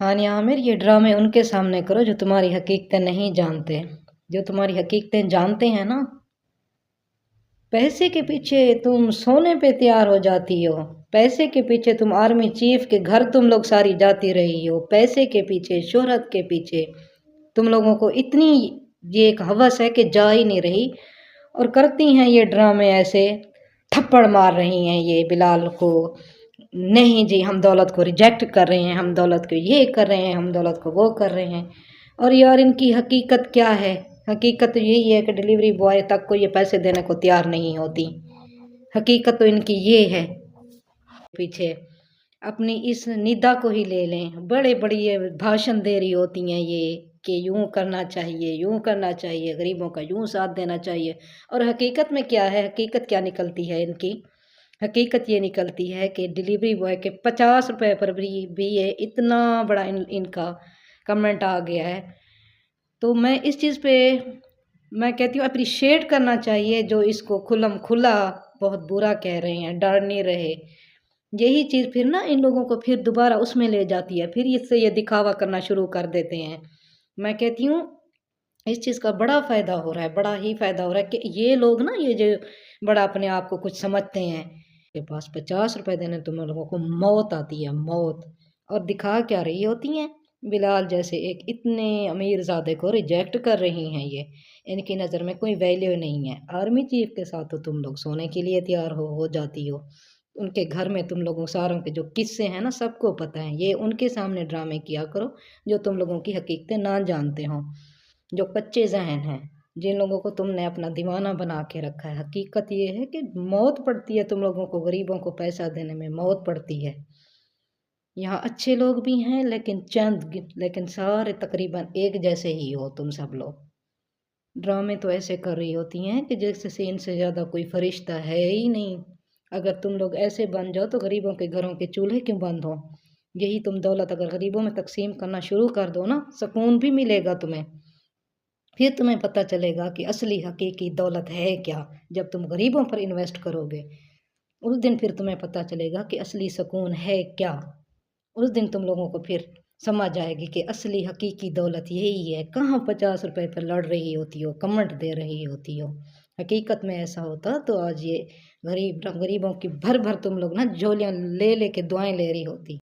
हानिया आमिर, ये ड्रामे उनके सामने करो जो तुम्हारी हकीकतें नहीं जानते। जो तुम्हारी हकीकतें जानते हैं ना, पैसे के पीछे तुम सोने पे तैयार हो जाती हो, पैसे के पीछे तुम आर्मी चीफ के घर तुम लोग सारी जाती रही हो, पैसे के पीछे, शोहरत के पीछे तुम लोगों को इतनी ये एक हवस है कि जा ही नहीं रही। और करती हैं ये ड्रामे ऐसे, थप्पड़ मार रही हैं ये बिलाल को, नहीं जी हम दौलत को रिजेक्ट कर रहे हैं, हम दौलत को ये कर रहे हैं, हम दौलत को वो कर रहे हैं। और यार इनकी हकीकत क्या है? हकीकत तो यही है कि डिलीवरी बॉय तक को ये पैसे देने को तैयार नहीं होती। हकीकत तो इनकी ये है। पीछे अपनी इस निदा को ही ले लें, बड़े बड़ी ये भाषण दे रही होती हैं ये कि यूं करना चाहिए, यूं करना चाहिए, गरीबों का यूं साथ देना चाहिए। और हकीकत में क्या है? हकीकत क्या निकलती है इनकी? हकीकत ये निकलती है कि डिलीवरी बॉय के 50 रुपए पर भी ये इतना बड़ा इनका कमेंट आ गया है। तो मैं इस चीज़ पे मैं कहती हूँ अप्रिशिएट करना चाहिए जो इसको खुल्लम खुला बहुत बुरा कह रहे हैं, डर नहीं रहे। यही चीज़ फिर ना इन लोगों को फिर दोबारा उसमें ले जाती है, फिर इससे ये दिखावा करना शुरू कर देते हैं। मैं कहती हूँ इस चीज़ का बड़ा फ़ायदा हो रहा है, बड़ा ही फ़ायदा हो रहा है कि ये लोग ना ये जो बड़ा अपने आप को कुछ समझते हैं के पास 50 रुपए देने तुम लोगों को मौत आती है, मौत। और दिखा क्या रही होती हैं? बिलाल जैसे एक इतने अमीरजादे को रिजेक्ट कर रही हैं ये। इनकी नज़र में कोई वैल्यू नहीं है। आर्मी चीफ के साथ तो तुम लोग सोने के लिए तैयार हो जाती हो। उनके घर में तुम लोगों सारों के जो किस्से हैं ना सबको पता है। ये उनके सामने ड्रामे किया करो जो तुम लोगों की हकीकतें ना जानते हो, जो कच्चे जहन हैं, जिन लोगों को तुमने अपना दीवाना बना के रखा है। हकीकत ये है कि मौत पड़ती है तुम लोगों को, गरीबों को पैसा देने में मौत पड़ती है। यहाँ अच्छे लोग भी हैं लेकिन लेकिन सारे तकरीबन एक जैसे ही हो तुम सब लोग। ड्रामे तो ऐसे कर रही होती हैं कि जैसे इनसे ज़्यादा कोई फरिश्ता है ही नहीं। अगर तुम लोग ऐसे बन जाओ तो गरीबों के घरों के चूल्हे क्यों बंद हो? यही तुम दौलत अगर गरीबों में तकसीम करना शुरू कर दो ना, सुकून भी मिलेगा तुम्हें। फिर तुम्हें पता चलेगा कि असली हकीकी दौलत है क्या। जब तुम गरीबों पर इन्वेस्ट करोगे उस दिन फिर तुम्हें पता चलेगा कि असली सुकून है क्या। उस दिन तुम लोगों को फिर समझ आएगी कि असली हकीकी दौलत यही है। कहाँ 50 रुपए पर लड़ रही होती हो, कमेंट दे रही होती हो। हकीकत में ऐसा होता तो आज ये गरीबों की भर भर तुम लोग ना झोलियाँ ले लेके दुआएं ले रही होती।